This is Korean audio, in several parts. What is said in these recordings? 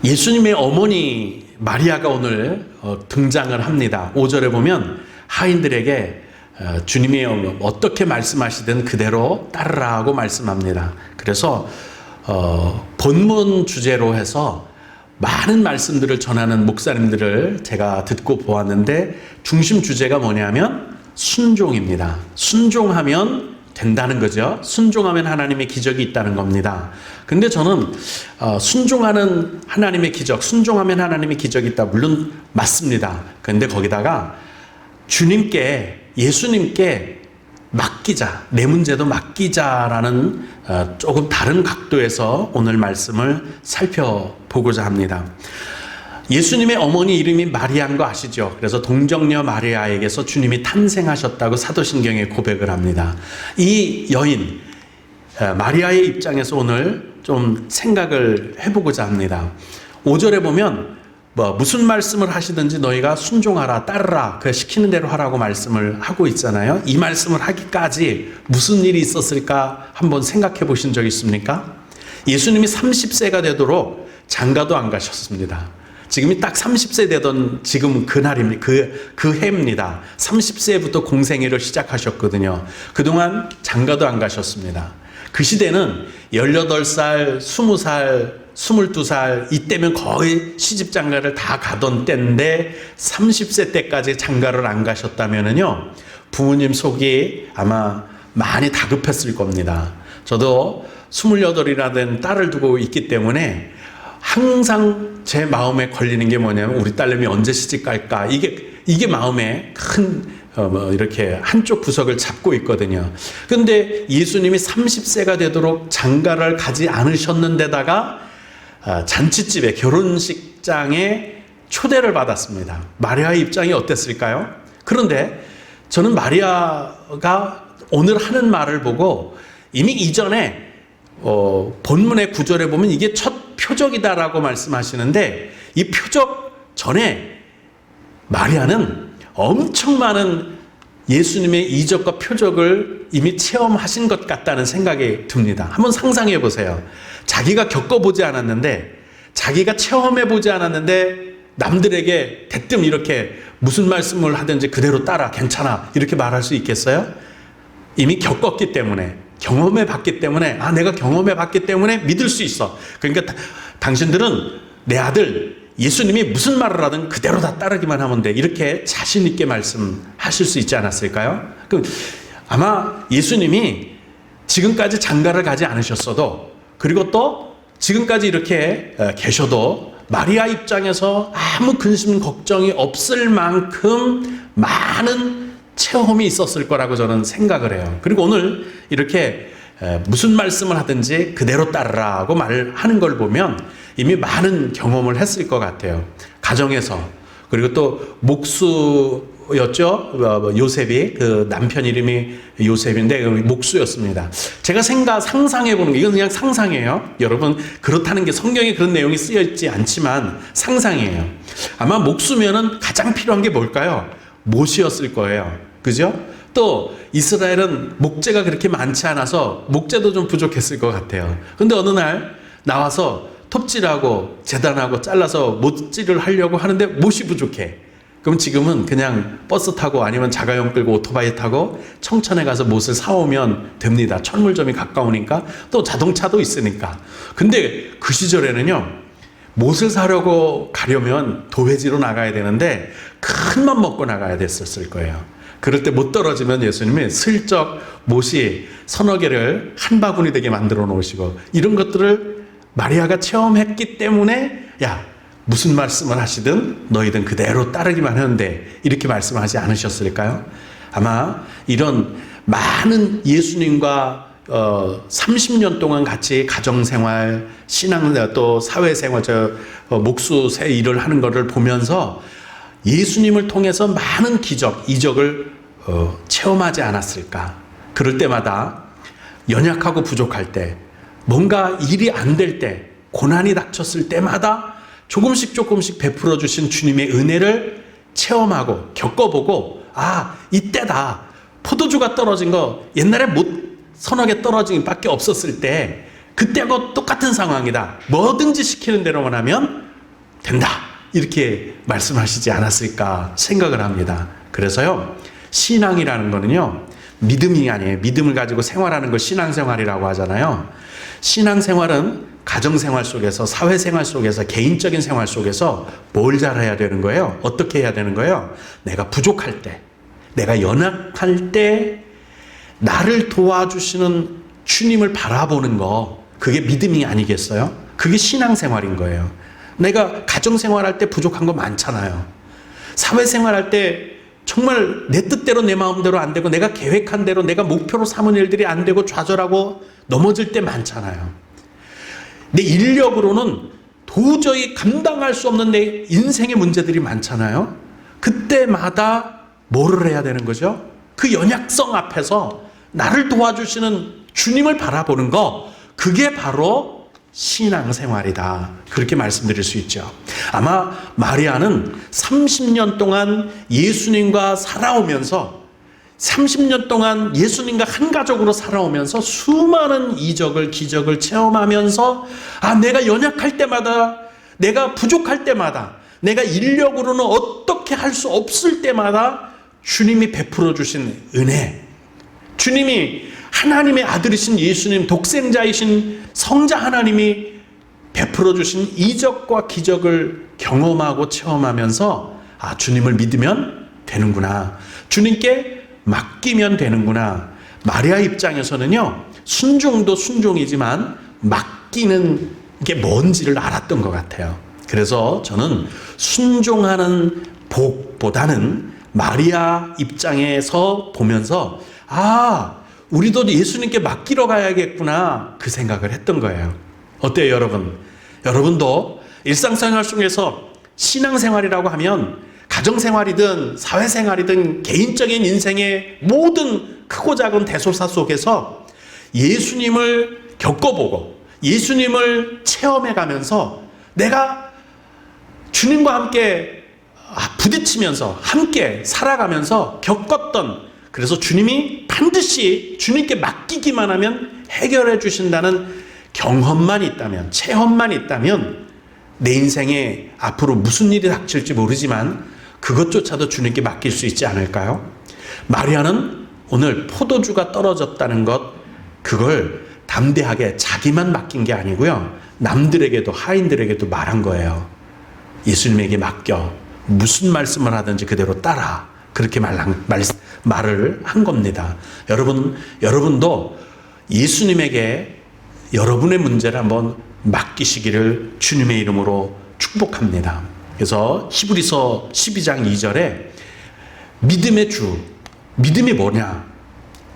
예수님의 어머니 마리아가 오늘 등장을 합니다. 5절에 보면 하인들에게 주님이 어떻게 말씀하시든 그대로 따르라고 말씀합니다. 그래서 본문 주제로 해서 많은 말씀들을 전하는 목사님들을 제가 듣고 보았는데 중심 주제가 뭐냐면 순종입니다. 순종하면 된다는 거죠. 순종하면 하나님의 기적이 있다는 겁니다. 근데 저는 순종하는 하나님의 기적, 순종하면 하나님의 기적이 있다. 물론 맞습니다. 근데 거기다가 주님께, 예수님께 맡기자, 내 문제도 맡기자라는 조금 다른 각도에서 오늘 말씀을 살펴보고자 합니다. 예수님의 어머니 이름이 마리아인 거 아시죠? 그래서 동정녀 마리아에게서 주님이 탄생하셨다고 사도신경에 고백을 합니다. 이 여인 마리아의 입장에서 오늘 좀 생각을 해보고자 합니다. 5절에 보면 무슨 말씀을 하시든지 너희가 순종하라, 따르라, 그 시키는 대로 하라고 말씀을 하고 있잖아요. 이 말씀을 하기까지 무슨 일이 있었을까 한번 생각해 보신 적 있습니까? 예수님이 30세가 되도록 장가도 안 가셨습니다. 지금이 딱 30세 되던 지금 그날입니다. 그 해입니다. 30세부터 공생애를 시작하셨거든요. 그동안 장가도 안 가셨습니다. 그 시대는 18살, 20살, 22살 이때면 거의 시집장가를 다 가던 때인데 30세 때까지 장가를 안 가셨다면은요, 부모님 속이 아마 많이 다급했을 겁니다. 저도 28이나 된 딸을 두고 있기 때문에 항상 제 마음에 걸리는 게 뭐냐면 우리 딸내미 언제 시집 갈까, 이게 마음에 큰 이렇게 한쪽 구석을 잡고 있거든요. 근데 예수님이 30세가 되도록 장가를 가지 않으셨는데다가 잔치집에, 결혼식장에 초대를 받았습니다. 마리아의 입장이 어땠을까요? 그런데 저는 마리아가 오늘 하는 말을 보고 이미 이전에 본문의 구절에 보면 이게 첫 표적이다라고 말씀하시는데, 이 표적 전에 마리아는 엄청 많은 예수님의 이적과 표적을 이미 체험하신 것 같다는 생각이 듭니다. 한번 상상해 보세요. 자기가 겪어보지 않았는데, 자기가 체험해보지 않았는데 남들에게 대뜸 이렇게 무슨 말씀을 하든지 그대로 따라, 괜찮아, 이렇게 말할 수 있겠어요? 이미 겪었기 때문에, 경험해 봤기 때문에, 내가 경험해 봤기 때문에 믿을 수 있어. 그러니까 당신들은 내 아들 예수님이 무슨 말을 하든 그대로 다 따르기만 하면 돼, 이렇게 자신 있게 말씀하실 수 있지 않았을까요? 그럼 아마 예수님이 지금까지 장가를 가지 않으셨어도, 그리고 또 지금까지 이렇게 계셔도 마리아 입장에서 아무 근심 걱정이 없을 만큼 많은 체험이 있었을 거라고 저는 생각을 해요. 그리고 오늘 이렇게 무슨 말씀을 하든지 그대로 따르라고 말하는 걸 보면 이미 많은 경험을 했을 것 같아요. 가정에서. 그리고 또 목수였죠. 요셉이, 그 남편 이름이 요셉인데 목수였습니다. 제가 상상해 보는 게, 이건 그냥 상상이에요. 여러분, 그렇다는 게 성경에 그런 내용이 쓰여 있지 않지만 상상이에요. 아마 목수면은 가장 필요한 게 뭘까요? 못이었을 거예요. 그죠? 또 이스라엘은 목재가 그렇게 많지 않아서 목재도 좀 부족했을 것 같아요. 근데 어느 날 나와서 톱질하고 재단하고 잘라서 못질을 하려고 하는데 못이 부족해. 그럼 지금은 그냥 버스 타고 아니면 자가용 끌고 오토바이 타고 청천에 가서 못을 사오면 됩니다. 철물점이 가까우니까, 또 자동차도 있으니까. 근데 그 시절에는요, 못을 사려고 가려면 도회지로 나가야 되는데 큰 맘 먹고 나가야 됐었을 거예요. 그럴 때 못 떨어지면 예수님이 슬쩍 못이 서너 개를 한 바구니 되게 만들어 놓으시고, 이런 것들을 마리아가 체험했기 때문에 무슨 말씀을 하시든 너희든 그대로 따르기만 하면 돼, 이렇게 말씀하지 않으셨을까요? 아마 이런 많은 예수님과 30년 동안 같이 가정생활, 신앙, 또 사회생활, 목수 일을 하는 것을 보면서 예수님을 통해서 많은 기적, 이적을 체험하지 않았을까. 그럴 때마다 연약하고 부족할 때, 뭔가 일이 안 될 때, 고난이 닥쳤을 때마다 조금씩 베풀어 주신 주님의 은혜를 체험하고 겪어보고, 이때다. 포도주가 떨어진 거 옛날에 서너 개 떨어진 밖에 없었을 때, 그때하고 똑같은 상황이다. 뭐든지 시키는 대로만 하면 된다. 이렇게 말씀하시지 않았을까 생각을 합니다. 그래서요, 신앙이라는 거는요, 믿음이 아니에요. 믿음을 가지고 생활하는 걸 신앙생활이라고 하잖아요. 신앙생활은 가정생활 속에서, 사회생활 속에서, 개인적인 생활 속에서 뭘 잘해야 되는 거예요? 어떻게 해야 되는 거예요? 내가 부족할 때, 내가 연약할 때 나를 도와주시는 주님을 바라보는 거, 그게 믿음이 아니겠어요? 그게 신앙생활인 거예요. 내가 가정생활할 때 부족한 거 많잖아요. 사회생활할 때 정말 내 뜻대로 내 마음대로 안 되고 내가 계획한 대로 내가 목표로 삼은 일들이 안 되고 좌절하고 넘어질 때 많잖아요. 내 인력으로는 도저히 감당할 수 없는 내 인생의 문제들이 많잖아요. 그때마다 뭐를 해야 되는 거죠? 그 연약성 앞에서 나를 도와주시는 주님을 바라보는 거, 그게 바로 신앙생활이다. 그렇게 말씀드릴 수 있죠. 아마 마리아는 30년 동안 예수님과 살아오면서 30년 동안 예수님과 한 가족으로 살아오면서 수많은 이적을, 기적을 체험하면서 내가 연약할 때마다, 내가 부족할 때마다, 내가 인력으로는 어떻게 할 수 없을 때마다 주님이 베풀어 주신 은혜, 주님이 하나님의 아들이신 예수님, 독생자이신 성자 하나님이 베풀어 주신 이적과 기적을 경험하고 체험하면서 주님을 믿으면 되는구나, 주님께 맡기면 되는구나. 마리아 입장에서는요, 순종도 순종이지만 맡기는 게 뭔지를 알았던 것 같아요. 그래서 저는 순종하는 복보다는 마리아 입장에서 보면서 우리도 예수님께 맡기러 가야겠구나, 그 생각을 했던 거예요. 어때요, 여러분? 여러분도 일상생활 속에서 신앙생활이라고 하면 가정생활이든 사회생활이든 개인적인 인생의 모든 크고 작은 대소사 속에서 예수님을 겪어보고 예수님을 체험해가면서 내가 주님과 함께 부딪히면서 함께 살아가면서 겪었던, 그래서 주님이 반드시 주님께 맡기기만 하면 해결해 주신다는 경험만 있다면, 체험만 있다면 내 인생에 앞으로 무슨 일이 닥칠지 모르지만 그것조차도 주님께 맡길 수 있지 않을까요? 마리아는 오늘 포도주가 떨어졌다는 것, 그걸 담대하게 자기만 맡긴 게 아니고요, 남들에게도, 하인들에게도 말한 거예요. 예수님에게 맡겨, 무슨 말씀을 하든지 그대로 따라, 그렇게 말을 한 겁니다. 여러분도 예수님에게 여러분의 문제를 한번 맡기시기를 주님의 이름으로 축복합니다. 그래서 히브리서 12장 2절에 믿음의 주, 믿음이 뭐냐?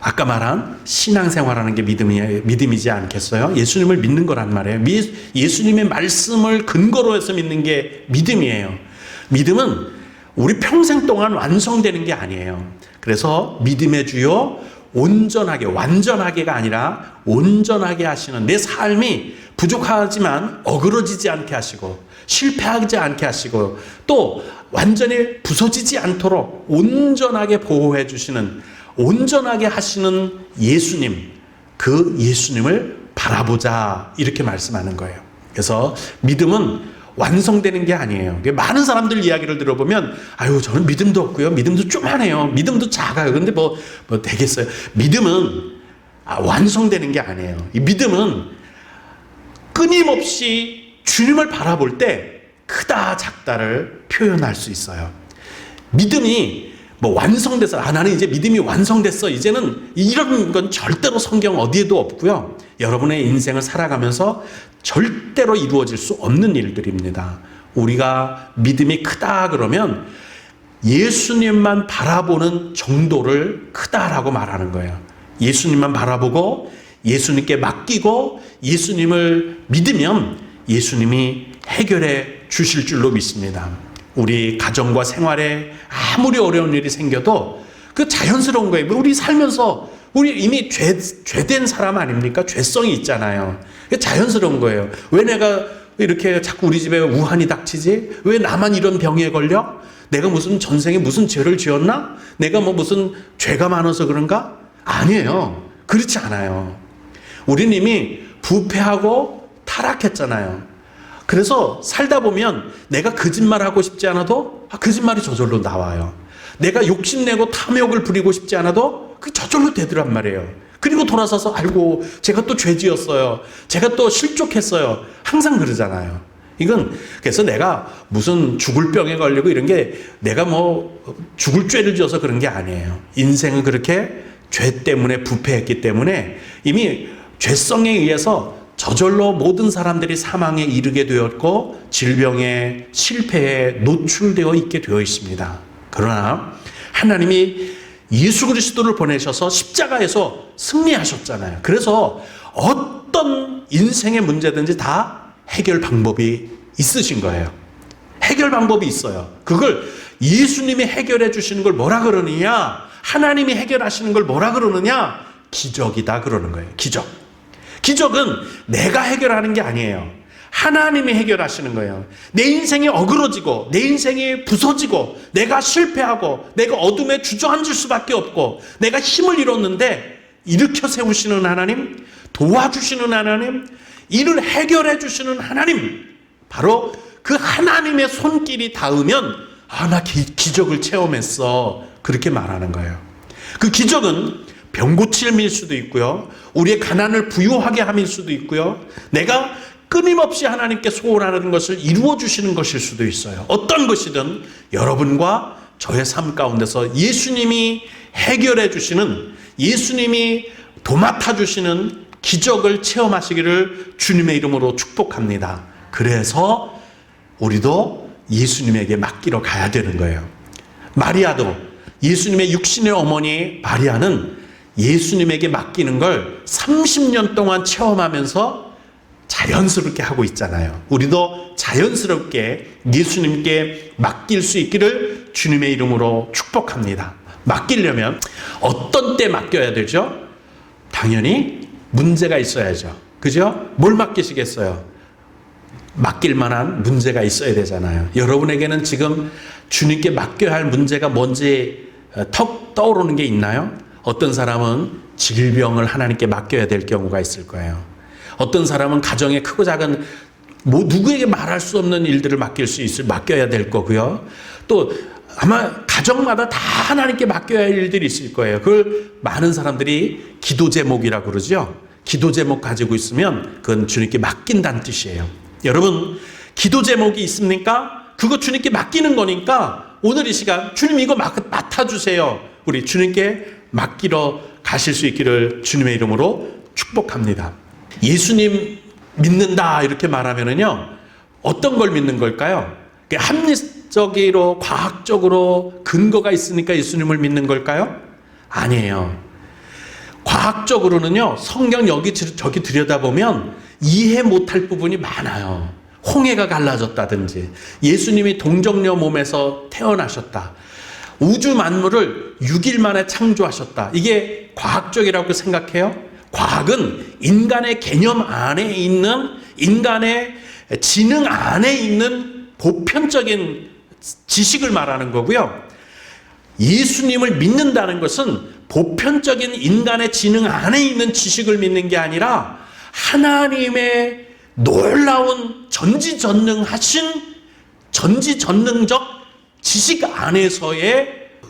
아까 말한 신앙생활하는 게 믿음이지 않겠어요? 예수님을 믿는 거란 말이에요. 예수님의 말씀을 근거로 해서 믿는 게 믿음이에요. 믿음은 우리 평생 동안 완성되는 게 아니에요. 그래서 믿음의 주요 온전하게, 완전하게가 아니라 온전하게 하시는, 내 삶이 부족하지만 어그러지지 않게 하시고 실패하지 않게 하시고 또 완전히 부서지지 않도록 온전하게 보호해 주시는, 온전하게 하시는 예수님, 그 예수님을 바라보자, 이렇게 말씀하는 거예요. 그래서 믿음은 완성되는 게 아니에요. 많은 사람들 이야기를 들어보면 저는 믿음도 없고요, 믿음도 쪼만해요, 믿음도 작아요, 근데 뭐 되겠어요. 믿음은 완성되는 게 아니에요. 이 믿음은 끊임없이 주님을 바라볼 때 크다 작다를 표현할 수 있어요. 믿음이 완성돼서 나는 이제 믿음이 완성됐어, 이제는, 이런 건 절대로 성경 어디에도 없고요, 여러분의 인생을 살아가면서 절대로 이루어질 수 없는 일들입니다. 우리가 믿음이 크다 그러면 예수님만 바라보는 정도를 크다라고 말하는 거예요. 예수님만 바라보고 예수님께 맡기고 예수님을 믿으면 예수님이 해결해 주실 줄로 믿습니다. 우리 가정과 생활에 아무리 어려운 일이 생겨도 그 자연스러운 거예요. 우리 살면서 우리 이미 죄된 사람 아닙니까? 죄성이 있잖아요. 자연스러운 거예요. 왜 내가 이렇게 자꾸 우리 집에 우환이 닥치지? 왜 나만 이런 병에 걸려? 내가 무슨 전생에 무슨 죄를 지었나? 내가 무슨 죄가 많아서 그런가? 아니에요. 그렇지 않아요. 우리는 이미 부패하고 타락했잖아요. 그래서 살다 보면 내가 거짓말하고 싶지 않아도 거짓말이 저절로 나와요. 내가 욕심내고 탐욕을 부리고 싶지 않아도 그 저절로 되더란 말이에요. 그리고 돌아서서 아이고 제가 또 죄 지었어요. 제가 또 실족했어요. 항상 그러잖아요. 이건 그래서 내가 무슨 죽을 병에 걸리고 이런 게 내가 뭐 죽을 죄를 지어서 그런 게 아니에요. 인생은 그렇게 죄 때문에 부패했기 때문에 이미 죄성에 의해서 저절로 모든 사람들이 사망에 이르게 되었고 질병에 실패에 노출되어 있게 되어 있습니다. 그러나 하나님이 예수 그리스도를 보내셔서 십자가에서 승리하셨잖아요. 그래서 어떤 인생의 문제든지 다 해결 방법이 있으신 거예요. 해결 방법이 있어요. 그걸 예수님이 해결해 주시는 걸 뭐라 그러느냐? 하나님이 해결하시는 걸 뭐라 그러느냐? 기적이다 그러는 거예요. 기적. 기적은 내가 해결하는 게 아니에요. 하나님이 해결하시는 거예요. 내 인생이 어그러지고 내 인생이 부서지고 내가 실패하고 내가 어둠에 주저앉을 수밖에 없고 내가 힘을 잃었는데 일으켜 세우시는 하나님, 도와주시는 하나님, 이를 해결해 주시는 하나님, 바로 그 하나님의 손길이 닿으면 나 기적을 체험했어, 그렇게 말하는 거예요. 그 기적은 병 고침일 수도 있고요, 우리의 가난을 부유하게 함일 수도 있고요, 내가 끊임없이 하나님께 소원하는 것을 이루어 주시는 것일 수도 있어요. 어떤 것이든 여러분과 저의 삶 가운데서 예수님이 해결해 주시는, 예수님이 도맡아 주시는 기적을 체험하시기를 주님의 이름으로 축복합니다. 그래서 우리도 예수님에게 맡기러 가야 되는 거예요. 마리아도, 예수님의 육신의 어머니 마리아는 예수님에게 맡기는 걸 30년 동안 체험하면서 자연스럽게 하고 있잖아요. 우리도 자연스럽게 예수님께 맡길 수 있기를 주님의 이름으로 축복합니다. 맡기려면 어떤 때 맡겨야 되죠? 당연히 문제가 있어야죠. 그죠? 뭘 맡기시겠어요? 맡길 만한 문제가 있어야 되잖아요. 여러분에게는 지금 주님께 맡겨야 할 문제가 뭔지 턱 떠오르는 게 있나요? 어떤 사람은 질병을 하나님께 맡겨야 될 경우가 있을 거예요. 어떤 사람은 가정의 크고 작은 누구에게 말할 수 없는 일들을 맡겨야 될 거고요. 또 아마 가정마다 다 하나님께 맡겨야 할 일들이 있을 거예요. 그걸 많은 사람들이 기도 제목이라고 그러죠. 기도 제목 가지고 있으면 그건 주님께 맡긴다는 뜻이에요. 여러분, 기도 제목이 있습니까? 그거 주님께 맡기는 거니까 오늘 이 시간 주님 이거 맡아주세요. 우리 주님께 맡기러 가실 수 있기를 주님의 이름으로 축복합니다. 예수님 믿는다 이렇게 말하면은요, 어떤 걸 믿는 걸까요? 합리적으로 과학적으로 근거가 있으니까 예수님을 믿는 걸까요? 아니에요. 과학적으로는요, 성경 여기저기 들여다보면 이해 못할 부분이 많아요. 홍해가 갈라졌다든지, 예수님이 동정녀 몸에서 태어나셨다, 우주 만물을 6일 만에 창조하셨다, 이게 과학적이라고 생각해요? 과학은 인간의 개념 안에 있는, 인간의 지능 안에 있는 보편적인 지식을 말하는 거고요. 예수님을 믿는다는 것은 보편적인 인간의 지능 안에 있는 지식을 믿는 게 아니라 하나님의 놀라운 전지전능하신 전지전능적 지식 안에서의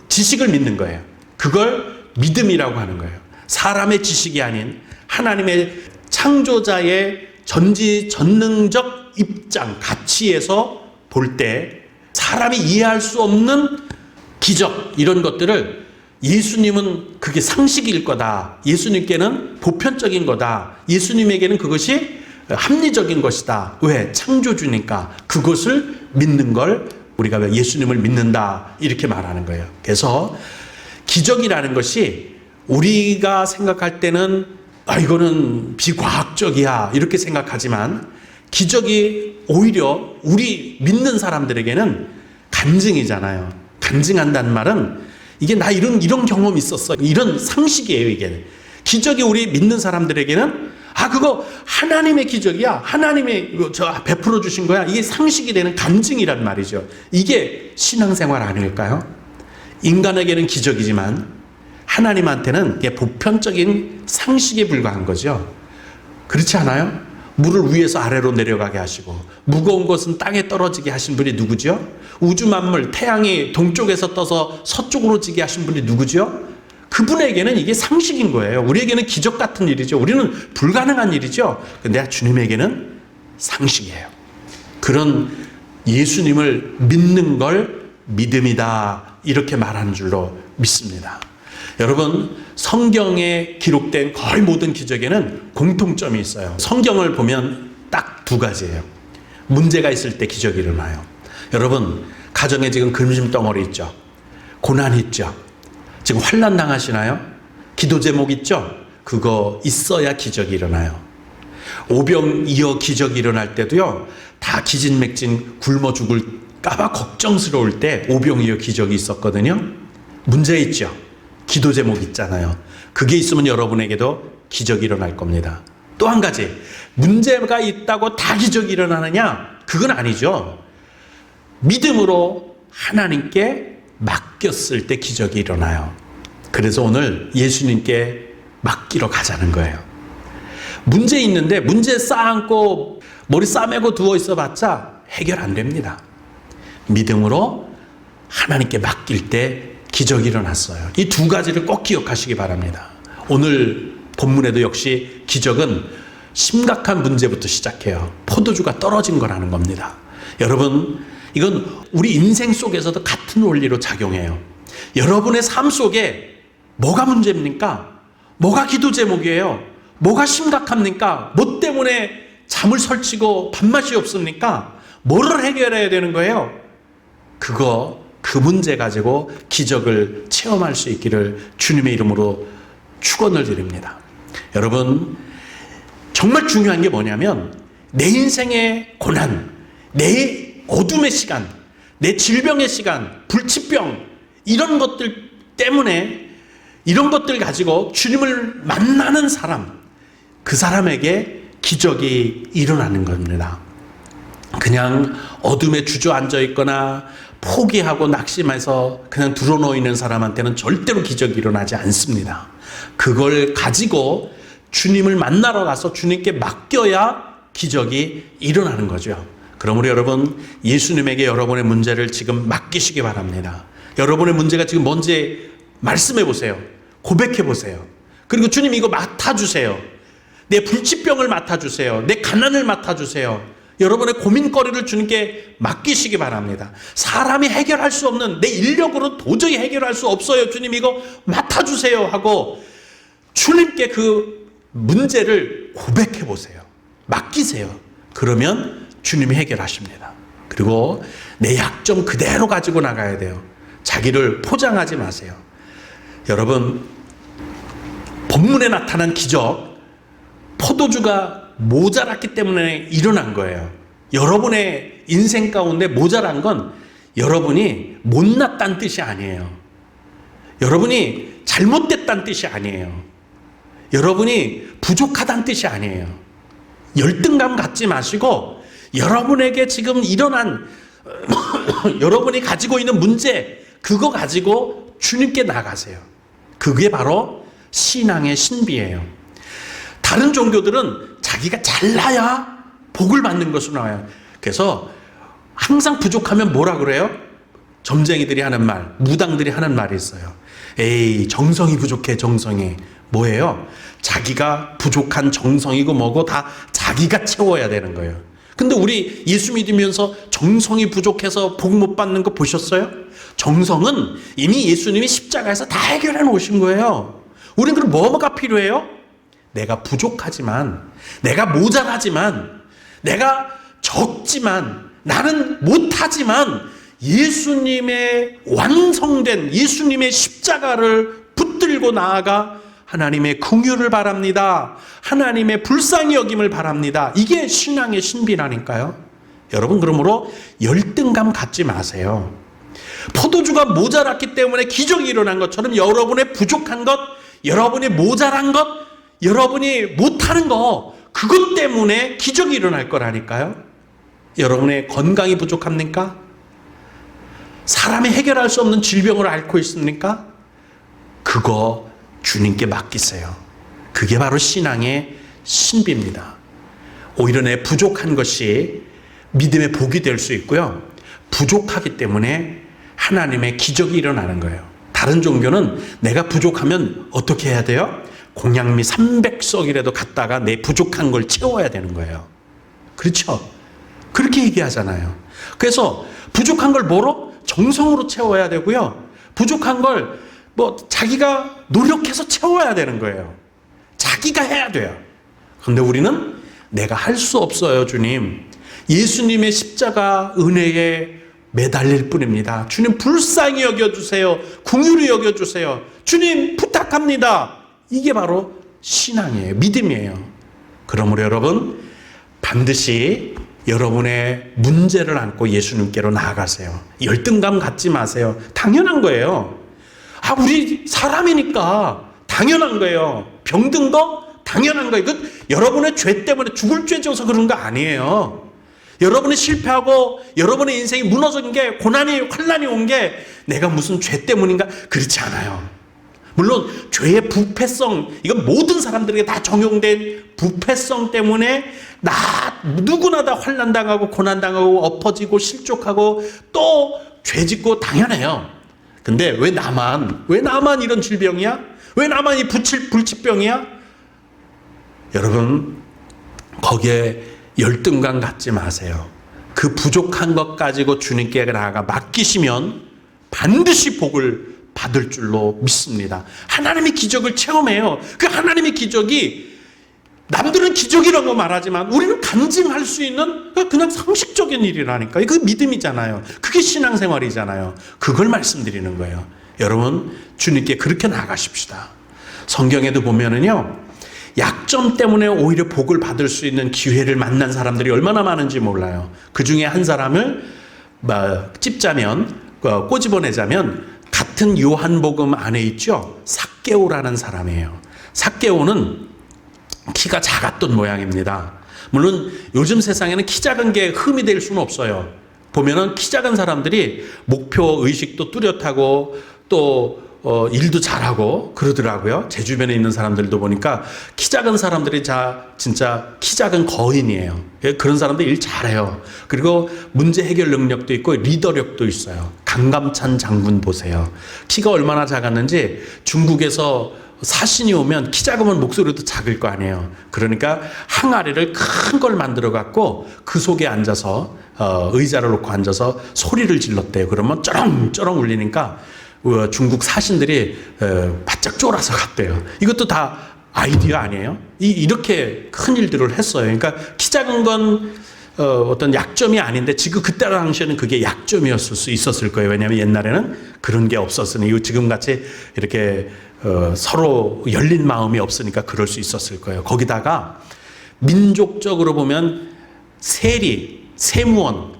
지식을 믿는 거예요. 그걸 믿음이라고 하는 거예요. 사람의 지식이 아닌 하나님의 창조자의 전지전능적 입장, 가치에서 볼 때 사람이 이해할 수 없는 기적, 이런 것들을 예수님은 그게 상식일 거다, 예수님께는 보편적인 거다, 예수님에게는 그것이 합리적인 것이다. 왜? 창조주니까. 그것을 믿는 걸 우리가 예수님을 믿는다 이렇게 말하는 거예요. 그래서 기적이라는 것이 우리가 생각할 때는 이거는 비과학적이야 이렇게 생각하지만, 기적이 오히려 우리 믿는 사람들에게는 간증이잖아요. 간증한다는 말은 이게 나 이런 경험이 있었어, 이런 상식이에요. 이게 기적이 우리 믿는 사람들에게는 그거 하나님의 기적이야, 하나님의 베풀어 주신 거야, 이게 상식이 되는 간증이란 말이죠. 이게 신앙생활 아닐까요? 인간에게는 기적이지만 하나님한테는 이게 보편적인 상식에 불과한 거죠. 그렇지 않아요? 물을 위에서 아래로 내려가게 하시고 무거운 것은 땅에 떨어지게 하신 분이 누구죠? 우주 만물, 태양이 동쪽에서 떠서 서쪽으로 지게 하신 분이 누구죠? 그분에게는 이게 상식인 거예요. 우리에게는 기적 같은 일이죠. 우리는 불가능한 일이죠. 근데 주님에게는 상식이에요. 그런 예수님을 믿는 걸 믿음이다, 이렇게 말하는 줄로 믿습니다. 여러분, 성경에 기록된 거의 모든 기적에는 공통점이 있어요. 성경을 보면 딱 두 가지예요. 문제가 있을 때 기적이 일어나요. 여러분, 가정에 지금 근심덩어리 있죠? 고난 있죠? 지금 환난 당하시나요? 기도 제목 있죠? 그거 있어야 기적이 일어나요. 오병이어 기적이 일어날 때도요, 다 기진맥진 굶어 죽을까봐 걱정스러울 때 오병이어 기적이 있었거든요. 문제 있죠? 기도 제목 있잖아요. 그게 있으면 여러분에게도 기적이 일어날 겁니다. 또 한 가지, 문제가 있다고 다 기적이 일어나느냐? 그건 아니죠. 믿음으로 하나님께 맡겼을 때 기적이 일어나요. 그래서 오늘 예수님께 맡기러 가자는 거예요. 문제 있는데 문제 쌓아안고 머리 싸매고 누워있어 봤자 해결 안 됩니다. 믿음으로 하나님께 맡길 때 기적이 일어났어요. 이 두 가지를 꼭 기억하시기 바랍니다. 오늘 본문에도 역시 기적은 심각한 문제부터 시작해요. 포도주가 떨어진 거라는 겁니다. 여러분, 이건 우리 인생 속에서도 같은 원리로 작용해요. 여러분의 삶 속에 뭐가 문제입니까? 뭐가 기도 제목이에요? 뭐가 심각합니까? 뭐 때문에 잠을 설치고 밥맛이 없습니까? 뭐를 해결해야 되는 거예요? 그 문제 가지고 기적을 체험할 수 있기를 주님의 이름으로 축원을 드립니다. 여러분, 정말 중요한 게 뭐냐면 내 인생의 고난, 내 어둠의 시간, 내 질병의 시간, 불치병, 이런 것들 때문에, 이런 것들 가지고 주님을 만나는 사람, 그 사람에게 기적이 일어나는 겁니다. 그냥 어둠에 주저앉아 있거나 포기하고 낙심해서 그냥 드러누워 사람한테는 절대로 기적이 일어나지 않습니다. 그걸 가지고 주님을 만나러 가서 주님께 맡겨야 기적이 일어나는 거죠. 그러므로 여러분, 예수님에게 여러분의 문제를 지금 맡기시기 바랍니다. 여러분의 문제가 지금 뭔지 말씀해 보세요. 고백해 보세요. 그리고 주님, 이거 맡아주세요. 내 불치병을 맡아주세요. 내 가난을 맡아주세요. 여러분의 고민거리를 주님께 맡기시기 바랍니다. 사람이 해결할 수 없는, 내 인력으로 도저히 해결할 수 없어요. 주님, 이거 맡아주세요 하고 주님께 그 문제를 고백해 보세요. 맡기세요. 그러면 주님이 해결하십니다. 그리고 내 약점 그대로 가지고 나가야 돼요. 자기를 포장하지 마세요. 여러분, 본문에 나타난 기적, 포도주가 모자랐기 때문에 일어난 거예요. 여러분의 인생 가운데 모자란 건 여러분이 못났다는 뜻이 아니에요. 여러분이 잘못됐다는 뜻이 아니에요. 여러분이 부족하다는 뜻이 아니에요. 열등감 갖지 마시고 여러분에게 지금 일어난 여러분이 가지고 있는 문제, 그거 가지고 주님께 나가세요. 그게 바로 신앙의 신비예요. 다른 종교들은 자기가 잘나야 복을 받는 것으로 나와요. 그래서 항상 부족하면 뭐라 그래요? 점쟁이들이 하는 말, 무당들이 하는 말이 있어요. 에이, 정성이 부족해, 정성이. 뭐예요? 자기가 부족한 정성이고 뭐고 다 자기가 채워야 되는 거예요. 근데 우리 예수 믿으면서 정성이 부족해서 복 못 받는 거 보셨어요? 정성은 이미 예수님이 십자가에서 다 해결해 놓으신 거예요. 우리는 그럼 뭐가 필요해요? 내가 부족하지만, 내가 모자라지만, 내가 적지만, 나는 못하지만 예수님의 완성된 예수님의 십자가를 붙들고 나아가 하나님의 긍휼을 바랍니다. 하나님의 불쌍히 여김을 바랍니다. 이게 신앙의 신비라니까요. 여러분, 그러므로 열등감 갖지 마세요. 포도주가 모자랐기 때문에 기적이 일어난 것처럼 여러분의 부족한 것, 여러분이 모자란 것, 여러분이 못하는 거, 그것 때문에 기적이 일어날 거라니까요. 여러분의 건강이 부족합니까? 사람이 해결할 수 없는 질병을 앓고 있습니까? 그거 주님께 맡기세요. 그게 바로 신앙의 신비입니다. 오히려 내 부족한 것이 믿음의 복이 될 수 있고요. 부족하기 때문에 하나님의 기적이 일어나는 거예요. 다른 종교는 내가 부족하면 어떻게 해야 돼요? 공양미 300석이라도 갖다가 내 부족한 걸 채워야 되는 거예요. 그렇죠? 그렇게 얘기하잖아요. 그래서 부족한 걸 뭐로? 정성으로 채워야 되고요. 부족한 걸 자기가 노력해서 채워야 되는 거예요. 자기가 해야 돼요. 그런데 우리는 내가 할 수 없어요, 주님. 예수님의 십자가 은혜에 매달릴 뿐입니다. 주님 불쌍히 여겨주세요. 긍휼히 여겨주세요. 주님 부탁합니다. 이게 바로 신앙이에요. 믿음이에요. 그러므로 여러분 반드시 여러분의 문제를 안고 예수님께로 나아가세요. 열등감 갖지 마세요. 당연한 거예요. 우리 사람이니까 당연한 거예요. 병든거 당연한 거예요. 여러분의 죄 때문에 죽을 죄 져서 그런 거 아니에요. 여러분이 실패하고 여러분의 인생이 무너진 게 고난이 환난이 온 게 내가 무슨 죄 때문인가? 그렇지 않아요. 물론 죄의 부패성, 이건 모든 사람들에게 다 적용된 부패성 때문에 누구나 다 환난당하고 고난당하고 엎어지고 실족하고 또 죄짓고 당연해요. 근데 왜 나만 이런 질병이야? 왜 나만 이 불치병이야? 여러분 거기에 열등감 갖지 마세요. 그 부족한 것 가지고 주님께 나아가 맡기시면 반드시 복을 받을 줄로 믿습니다. 하나님의 기적을 체험해요. 그 하나님의 기적이 남들은 기적이라고 말하지만 우리는 간증할 수 있는 그냥 상식적인 일이라니까. 그 믿음이잖아요. 그게 신앙생활이잖아요. 그걸 말씀드리는 거예요. 여러분 주님께 그렇게 나아가십시다. 성경에도 보면은요. 약점 때문에 오히려 복을 받을 수 있는 기회를 만난 사람들이 얼마나 많은지 몰라요. 그 중에 한 사람을 꼬집어내자면 같은 요한복음 안에 있죠. 삭개오라는 사람이에요. 삭개오는 키가 작았던 모양입니다. 물론 요즘 세상에는 키 작은 게 흠이 될 수는 없어요. 보면은 키 작은 사람들이 목표 의식도 뚜렷하고 또 일도 잘하고 그러더라고요. 제 주변에 있는 사람들도 보니까 키 작은 사람들이 진짜 키 작은 거인이에요. 그런 사람들 일 잘해요. 그리고 문제 해결 능력도 있고 리더력도 있어요. 강감찬 장군 보세요. 키가 얼마나 작았는지 중국에서 사신이 오면 키 작으면 목소리도 작을 거 아니에요. 그러니까 항아리를 큰 걸 만들어 갖고 그 속에 앉아서 의자를 놓고 앉아서 소리를 질렀대요. 그러면 쩌렁쩌렁 울리니까 중국 사신들이 바짝 쫄아서 갔대요. 이것도 다 아이디어 아니에요? 이렇게 큰 일들을 했어요. 그러니까 키 작은 건 어떤 약점이 아닌데 지금 그때 당시에는 그게 약점이었을 수 있었을 거예요. 왜냐하면 옛날에는 그런 게 없었으니 지금같이 이렇게 서로 열린 마음이 없으니까 그럴 수 있었을 거예요. 거기다가 민족적으로 보면 세무원,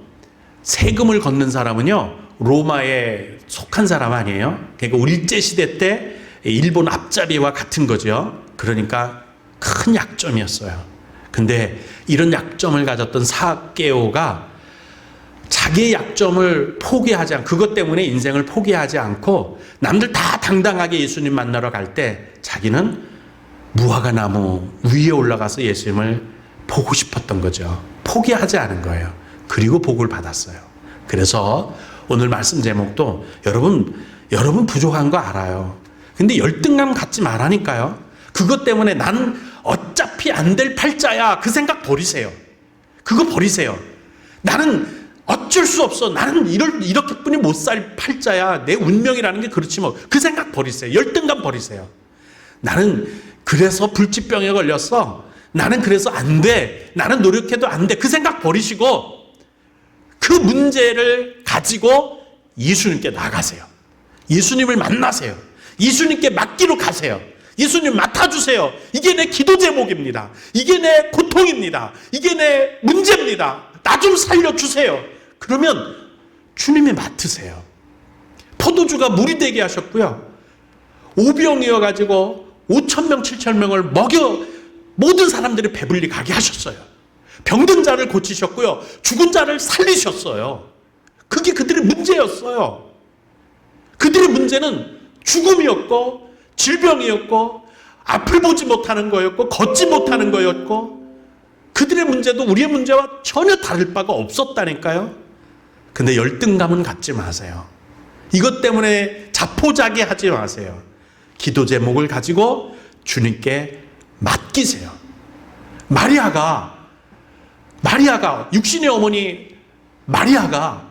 세금을 걷는 사람은요. 로마에 속한 사람 아니에요. 그러니까 일제시대 때 일본 앞자리와 같은 거죠. 그러니까 큰 약점이었어요. 근데 이런 약점을 가졌던 삭개오가 자기의 약점을 포기하지 않고 그것 때문에 인생을 포기하지 않고 남들 다 당당하게 예수님 만나러 갈 때 자기는 무화과 나무 위에 올라가서 예수님을 보고 싶었던 거죠. 포기하지 않은 거예요. 그리고 복을 받았어요. 그래서 오늘 말씀 제목도 여러분 부족한 거 알아요. 근데 열등감 갖지 말라니까요. 그것 때문에 난 어차피 안 될 팔자야. 그 생각 버리세요. 그거 버리세요. 나는 어쩔 수 없어. 나는 이렇게뿐이 못 살 팔자야. 내 운명이라는 게 그렇지 뭐. 그 생각 버리세요. 열등감 버리세요. 나는 그래서 불치병에 걸렸어. 나는 그래서 안 돼. 나는 노력해도 안 돼. 그 생각 버리시고 그 문제를 가지고 예수님께 나가세요. 예수님을 만나세요. 예수님께 맡기러 가세요. 예수님 맡아주세요. 이게 내 기도 제목입니다. 이게 내 고통입니다. 이게 내 문제입니다. 나 좀 살려주세요. 그러면 주님이 맡으세요. 포도주가 물이 되게 하셨고요. 오병이어가지고 5,000명 7,000명을 먹여 모든 사람들이 배불리 가게 하셨어요. 병든 자를 고치셨고요. 죽은 자를 살리셨어요. 그게 그들의 문제였어요. 그들의 문제는 죽음이었고 질병이었고 앞을 보지 못하는 거였고 걷지 못하는 거였고 그들의 문제도 우리의 문제와 전혀 다를 바가 없었다니까요. 근데 열등감은 갖지 마세요. 이것 때문에 자포자기하지 마세요. 기도 제목을 가지고 주님께 맡기세요. 마리아가 육신의 어머니 마리아가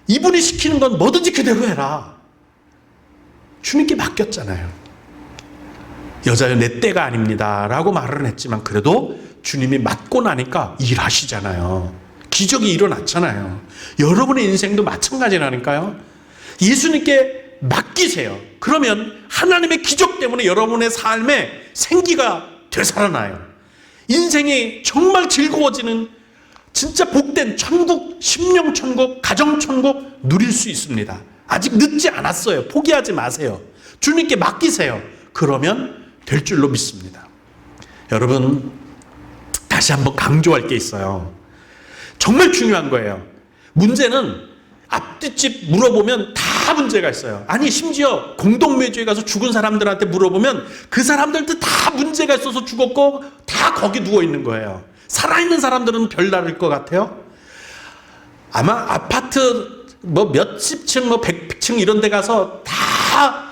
이분이 시키는 건 뭐든지 그대로 해라. 주님께 맡겼잖아요. 여자여 내 때가 아닙니다 라고 말을 했지만 그래도 주님이 맡고 나니까 일하시잖아요. 기적이 일어났잖아요. 여러분의 인생도 마찬가지라니까요. 예수님께 맡기세요. 그러면 하나님의 기적 때문에 여러분의 삶에 생기가 되살아나요. 인생이 정말 즐거워지는 진짜 복된 천국, 심령 천국, 가정 천국 누릴 수 있습니다. 아직 늦지 않았어요. 포기하지 마세요. 주님께 맡기세요. 그러면 될 줄로 믿습니다. 여러분, 다시 한번 강조할 게 있어요. 정말 중요한 거예요. 문제는 앞뒷집 물어보면 다 문제가 있어요. 아니 심지어 공동묘지에 가서 죽은 사람들한테 물어보면 그 사람들도 다 문제가 있어서 죽었고 다 거기 누워있는 거예요. 살아있는 사람들은 별다를 것 같아요? 아마 아파트 뭐 몇십 층, 뭐 100층 이런 데 가서 다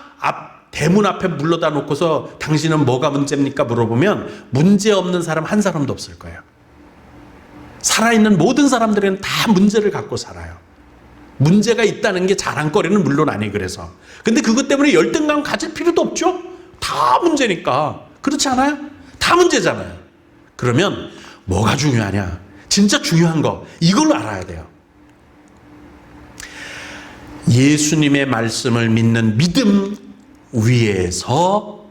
대문 앞에 물러다 놓고서 당신은 뭐가 문제입니까? 물어보면 문제 없는 사람 한 사람도 없을 거예요. 살아있는 모든 사람들은 다 문제를 갖고 살아요. 문제가 있다는 게 자랑거리는 물론 아니 그래서. 근데 그것 때문에 열등감 가질 필요도 없죠? 다 문제니까. 그렇지 않아요? 다 문제잖아요. 그러면 뭐가 중요하냐? 진짜 중요한 거 이걸 알아야 돼요. 예수님의 말씀을 믿는 믿음 위에서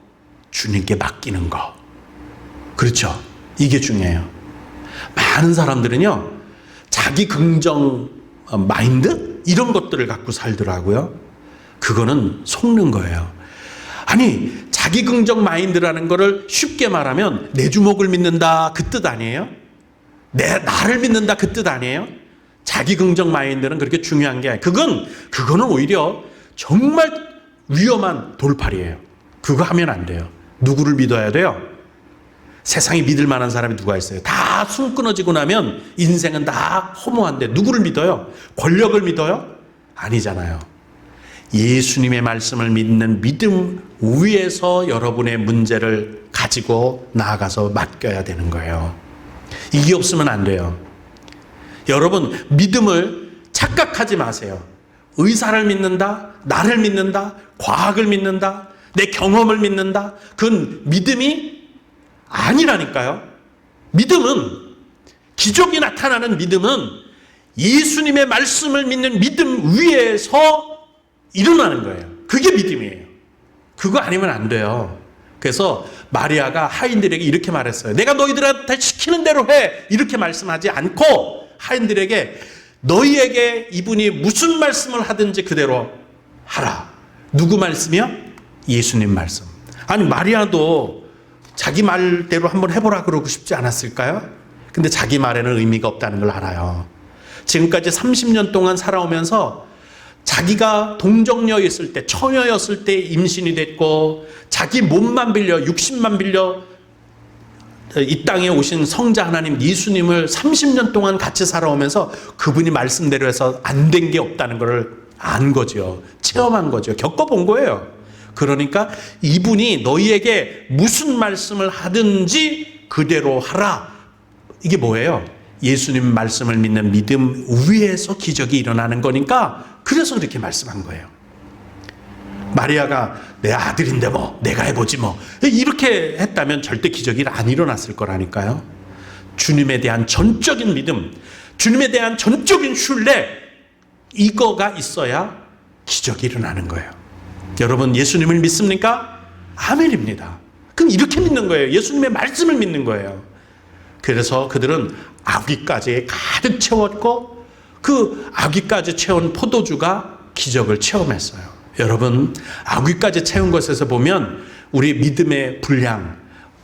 주님께 맡기는 거. 그렇죠? 이게 중요해요. 많은 사람들은요, 자기 긍정 마인드? 이런 것들을 갖고 살더라고요. 그거는 속는 거예요. 아니, 자기 긍정 마인드라는 거를 쉽게 말하면 내 주먹을 믿는다 그 뜻 아니에요? 나를 믿는다 그 뜻 아니에요? 자기 긍정 마인드는 그렇게 중요한 게 아니에요. 그거는 오히려 정말 위험한 돌팔이에요. 그거 하면 안 돼요. 누구를 믿어야 돼요? 세상에 믿을 만한 사람이 누가 있어요? 다 숨 끊어지고 나면 인생은 다 허무한데 누구를 믿어요? 권력을 믿어요? 아니잖아요. 예수님의 말씀을 믿는 믿음 위에서 여러분의 문제를 가지고 나아가서 맡겨야 되는 거예요. 이게 없으면 안 돼요. 여러분, 믿음을 착각하지 마세요. 의사를 믿는다, 나를 믿는다, 과학을 믿는다, 내 경험을 믿는다. 그건 믿음이 아니라니까요. 믿음은, 기적이 나타나는 믿음은 예수님의 말씀을 믿는 믿음 위에서 일어나는 거예요. 그게 믿음이에요. 그거 아니면 안 돼요. 그래서 마리아가 하인들에게 이렇게 말했어요. 내가 너희들한테 시키는 대로 해. 이렇게 말씀하지 않고 하인들에게 너희에게 이분이 무슨 말씀을 하든지 그대로 하라. 누구 말씀이요? 예수님 말씀. 아니, 마리아도 자기 말대로 한번 해보라 그러고 싶지 않았을까요? 근데 자기 말에는 의미가 없다는 걸 알아요. 지금까지 30년 동안 살아오면서 자기가 동정녀였을 때, 처녀였을 때 임신이 됐고, 자기 몸만 빌려, 육신만 빌려 이 땅에 오신 성자 하나님 예수님을 30년 동안 같이 살아오면서 그분이 말씀대로 해서 안 된 게 없다는 걸 안 거죠. 체험한 거죠. 겪어본 거예요. 그러니까 이분이 너희에게 무슨 말씀을 하든지 그대로 하라. 이게 뭐예요? 예수님 말씀을 믿는 믿음 위에서 기적이 일어나는 거니까 그래서 그렇게 말씀한 거예요. 마리아가 내 아들인데 뭐 내가 해보지 뭐 이렇게 했다면 절대 기적이 안 일어났을 거라니까요. 주님에 대한 전적인 믿음, 주님에 대한 전적인 신뢰, 이거가 있어야 기적이 일어나는 거예요. 여러분, 예수님을 믿습니까? 아멘입니다. 그럼 이렇게 믿는 거예요. 예수님의 말씀을 믿는 거예요. 그래서 그들은 아귀까지 가득 채웠고 그 아귀까지 채운 포도주가 기적을 체험했어요. 여러분, 아귀까지 채운 것에서 보면 우리 믿음의 분량,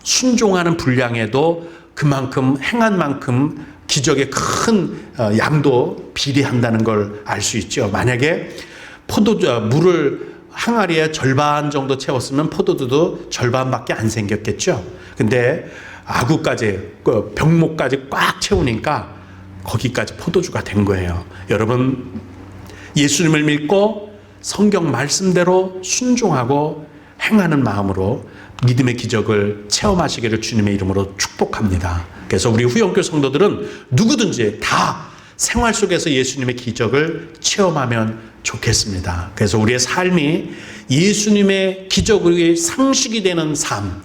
순종하는 분량에도 그만큼 행한 만큼 기적의 큰 양도 비례한다는 걸 알 수 있죠. 만약에 물을 항아리에 절반 정도 채웠으면 포도주도 절반밖에 안 생겼겠죠. 근데 아구까지, 그 병목까지 꽉 채우니까 거기까지 포도주가 된 거예요. 여러분, 예수님을 믿고 성경 말씀대로 순종하고 행하는 마음으로 믿음의 기적을 체험하시기를 주님의 이름으로 축복합니다. 그래서 우리 후영교 성도들은 누구든지 다 생활 속에서 예수님의 기적을 체험하면 좋겠습니다. 그래서 우리의 삶이 예수님의 기적의 상식이 되는 삶,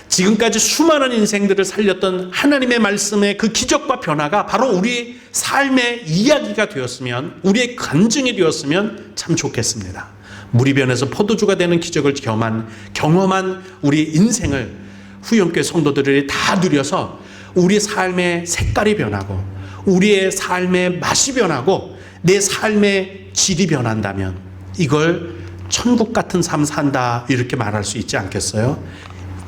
지금까지 수많은 인생들을 살렸던 하나님의 말씀의 그 기적과 변화가 바로 우리 삶의 이야기가 되었으면, 우리의 간증이 되었으면 참 좋겠습니다. 물이 변해서 포도주가 되는 기적을 경험한 우리 인생을 후영교회 성도들이 다 누려서 우리 삶의 색깔이 변하고 우리의 삶의 맛이 변하고 내 삶의 질이 변한다면 이걸 천국 같은 삶 산다 이렇게 말할 수 있지 않겠어요?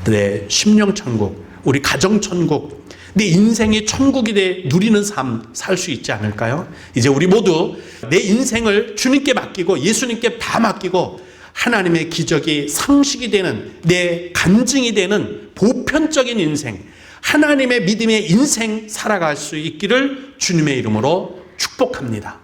내 심령천국, 우리 가정천국, 내 인생이 천국이 돼 누리는 삶 살 수 있지 않을까요? 이제 우리 모두 내 인생을 주님께 맡기고 예수님께 다 맡기고 하나님의 기적이 상식이 되는, 내 간증이 되는 보편적인 인생, 하나님의 믿음의 인생 살아갈 수 있기를 주님의 이름으로 축복합니다.